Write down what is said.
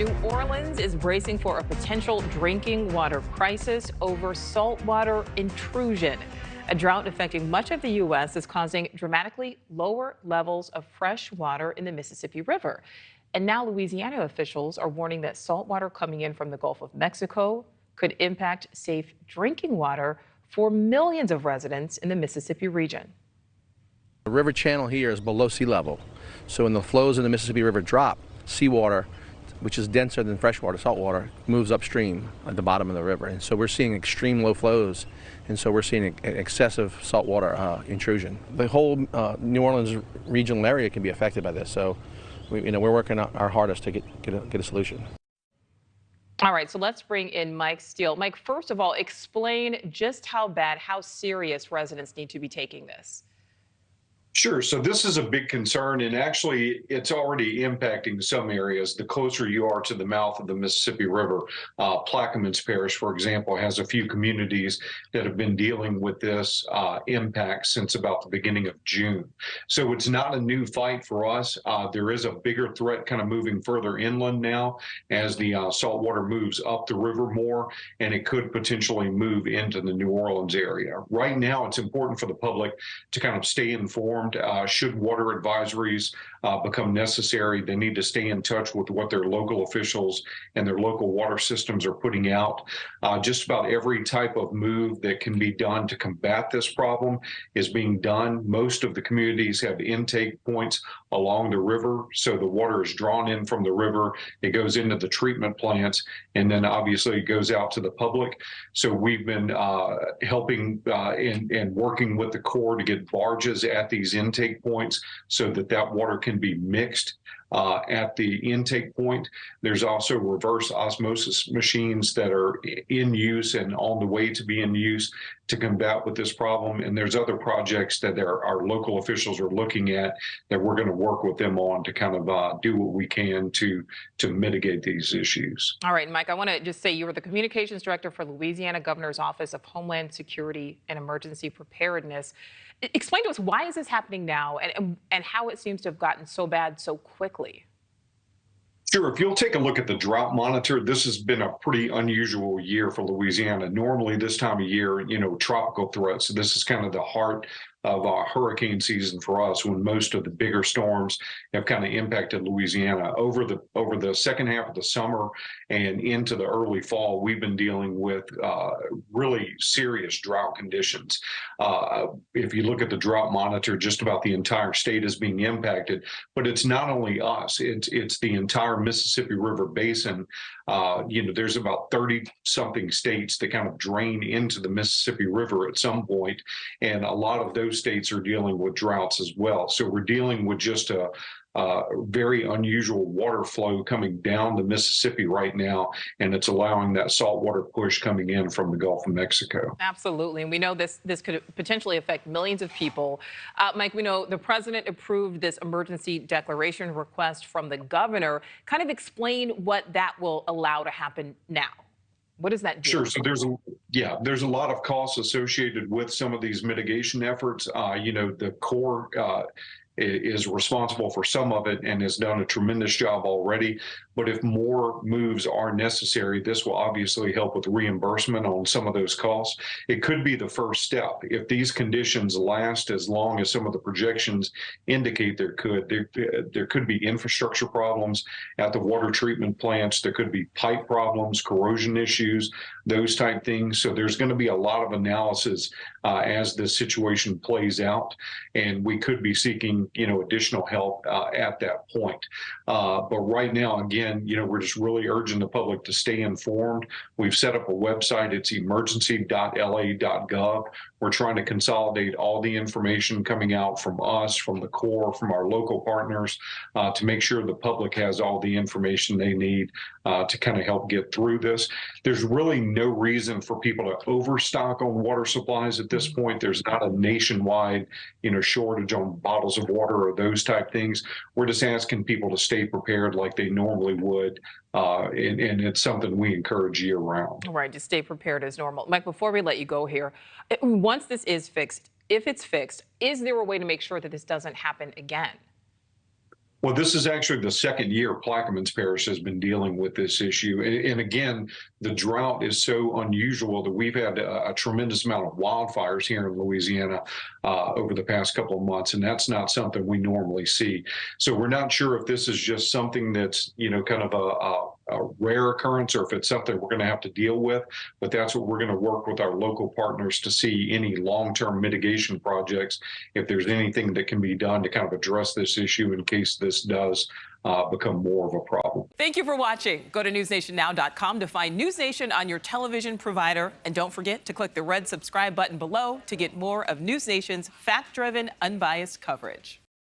New Orleans is bracing for a potential drinking water crisis over saltwater intrusion. A drought affecting much of the U.S. is causing dramatically lower levels of fresh water in the Mississippi River. And now Louisiana officials are warning that saltwater coming in from the Gulf of Mexico could impact safe drinking water for millions of residents in the Mississippi region. The river channel here is below sea level. So when the flows in the Mississippi River drop, seawater, which is denser than freshwater, saltwater, moves upstream at the bottom of the river. And so we're seeing extreme low flows, and so we're seeing excessive saltwater intrusion. The whole New Orleans regional area can be affected by this. So we're working our hardest to get a solution. All right, so let's bring in Mike Steele. Mike, first of all, explain just how bad, how serious residents need to be taking this. Jefferson. So this is a big concern, and actually it's already impacting some areas. The closer you are to the mouth of the Mississippi River, Plaquemines Parish, for example, has a few communities that have been dealing with this impact since about the beginning of June. So it's not a new fight for us. There is a bigger threat kind of moving further inland now as the saltwater moves up the river more, and it could potentially move into the New Orleans area. Right now, it's important for the public to kind of stay informed. Should water advisories become necessary, they need to stay in touch with what their local officials and their local water systems are putting out. Just about every type of move that can be done to combat this problem is being done. Most of the communities have intake points along the river, so the water is drawn in from the river, it goes into the treatment plants, and then obviously it goes out to the public. So we've been helping and working with the Corps to get barges at these intake points so that water can be mixed at the intake point. There's also reverse osmosis machines that are in use and on the way to be in use to combat with this problem. And there's other projects that our local officials are looking at that we're going to work with them on to kind of do what we can to mitigate these issues. All right, Mike, I want to just say you were the communications director for Louisiana Governor's Office of Homeland Security and Emergency Preparedness. Explain to us, why is this happening now and how it seems to have gotten so bad so quickly? Sure. If you'll take a look at the drought monitor, this has been a pretty unusual year for Louisiana. Normally this time of year, tropical threats. So this is kind of the heart of hurricane season for us, when most of the bigger storms have kind of impacted Louisiana. Over the second half of the summer and into the early fall, we've been dealing with really serious drought conditions. If you look at the drought monitor, just about the entire state is being impacted. But it's not only us; it's the entire Mississippi River basin. There's about 30-something states that kind of drain into the Mississippi River at some point, and a lot of those states are dealing with droughts as well. So we're dealing with just a very unusual water flow coming down the Mississippi right now, and it's allowing that saltwater push coming in from the Gulf of Mexico. Absolutely, and we know this could potentially affect millions of people. Mike, we know the president approved this emergency declaration request from the governor. Kind of explain what that will allow to happen now. What does that do? Sure. So there's a lot of costs associated with some of these mitigation efforts. The Corps is responsible for some of it and has done a tremendous job already. But if more moves are necessary, this will obviously help with reimbursement on some of those costs. It could be the first step. If these conditions last as long as some of the projections indicate there could be infrastructure problems at the water treatment plants. There could be pipe problems, corrosion issues, those type things. So there's going to be a lot of analysis as this situation plays out, and we could be seeking additional help at that point. But right now, again, we're just really urging the public to stay informed. We've set up a website. It's emergency.la.gov. We're trying to consolidate all the information coming out from us, from the Corps, from our local partners, to make sure the public has all the information they need to kind of help get through this. There's really no reason for people to overstock on water supplies at this point. There's not a nationwide, shortage on bottles of water or those type things. We're just asking people to stay prepared like they normally would. And it's something we encourage year round. Right, just stay prepared as normal. Mike, before we let you go here, once this is fixed, if it's fixed, is there a way to make sure that this doesn't happen again? Well, this is actually the second year Plaquemines Parish has been dealing with this issue. And again, the drought is so unusual that we've had a tremendous amount of wildfires here in Louisiana over the past couple of months, and that's not something we normally see. So we're not sure if this is just something that's, kind of a rare occurrence or if it's something we're going to have to deal with, but that's what we're going to work with our local partners to see any long-term mitigation projects, if there's anything that can be done to kind of address this issue in case this does become more of a problem. Thank you for watching. Go to newsnationnow.com to find News Nation on your television provider. And don't forget to click the red subscribe button below to get more of News Nation's fact-driven, unbiased coverage.